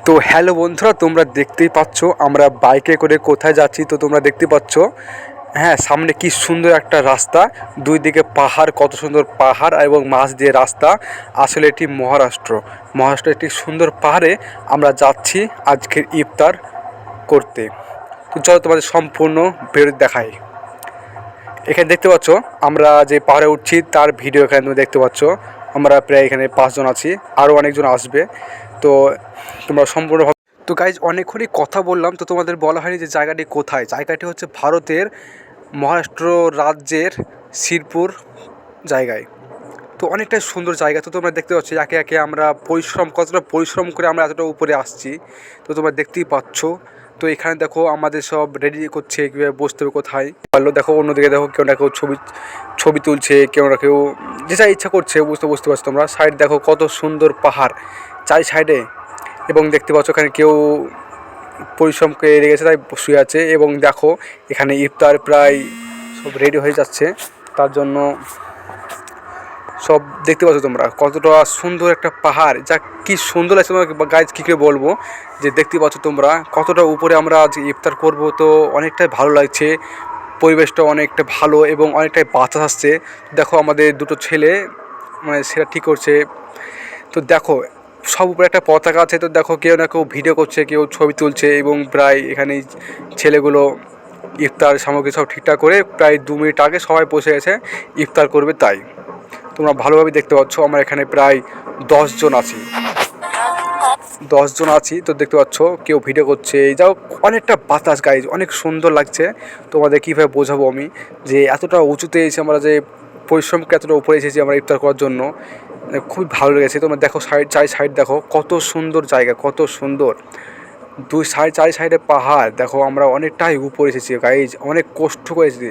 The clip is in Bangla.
তো হ্যালো বন্ধুরা, তোমরা দেখতেই পাচ্ছ আমরা বাইকে করে কোথায় যাচ্ছি। তো তোমরা দেখতে পাচ্ছ, হ্যাঁ, সামনে কি সুন্দর একটা রাস্তা, দুই দিকে পাহাড়, কত সুন্দর পাহাড় এবং মাঝ দিয়ে রাস্তা। আসলে এটি মহারাষ্ট্রের একটি সুন্দর পাহাড়ে আমরা যাচ্ছি আজকের ইফতার করতে। তো চলো তোমাদের সম্পূর্ণ ভিডিও দেখাই। এখানে দেখতে পাচ্ছ আমরা যে পাহাড়ে উঠছি তার ভিডিও এখানে তুমি দেখতে পাচ্ছ। আমরা প্রায় এখানে 5 জন আছি, আরও অনেকজন আসবে। তো তোমরা সম্পূর্ণ। তো গাইজ, অনেকক্ষণই কথা বললাম, তো তোমাদের বলা হয়নি যে জায়গাটি কোথায়। জায়গাটি হচ্ছে ভারতের মহারাষ্ট্র রাজ্যের শিরপুর জায়গায়। তো অনেকটাই সুন্দর জায়গা। তো তোমরা দেখতে পাচ্ছ একে একে আমরা কতটা পরিশ্রম করে আমরা এতটা উপরে আসছি। তো তোমরা দেখতেই পাচ্ছ। তো এখানে দেখো আমাদের সব রেডি করছে কীভাবে বসতে হবে, কোথায় পারলো। দেখো অন্যদিকে দেখো কেউ না কেউ ছবি তুলছে, কেউ না কেউ যে যা ইচ্ছা করছে বুঝতে পারছো তোমরা। সাইড দেখো কত সুন্দর পাহাড় চারি সাইডে, এবং দেখতে পাচ্ছ এখানে কেউ পরিশ্রম করে রেখেছে তাই শুয়ে আছে। এবং দেখো এখানে ইফতার প্রায় সব রেডি হয়ে যাচ্ছে, তার জন্য সব দেখতে পাচ্ছ তোমরা কতটা সুন্দর একটা পাহাড়। যা কি সুন্দর লাগছে তোমাকে গাইজ, কী করে বলবো। যে দেখতে পাচ্ছ তোমরা কতটা উপরে আমরা আজ ইফতার করব। তো অনেকটাই ভালো লাগছে, পরিবেশটা অনেকটা ভালো এবং অনেকটাই বাতাস আসছে। দেখো আমাদের দুটো ছেলে মানে সেটা ঠিক করছে। তো দেখো সব উপরে একটা পতাকা আছে। তো দেখো কেউ না কেউ ভিডিও করছে, কেউ ছবি তুলছে, এবং প্রায় এখানে ছেলেগুলো ইফতার সামগ্রী সব ঠিকঠাক করে প্রায় 2 মিনিট আগে সবাই বসে গেছে ইফতার করবে। তাই তোমরা ভালোভাবে দেখতে পাচ্ছ আমরা এখানে প্রায় 10 জন আছি। তো দেখতে পাচ্ছ কেউ ভিডিও করছে। যাও অনেকটা বাতাস গাইজ, অনেক সুন্দর লাগছে। তোমাদের কীভাবে বোঝাবো আমি যে এতটা উঁচুতে এসে আমরা যে পরিশ্রমকে এতটা উপরে এসেছি আমরা ইফতার করার জন্য। খুবই ভালো লেগেছে। তোমরা দেখো চারি সাইড দেখো কত সুন্দর জায়গা, কত সুন্দর। চারি সাইডে পাহাড়। দেখো আমরা অনেকটাই উপরে এসেছি গাইজ, অনেক কষ্ট করেছি।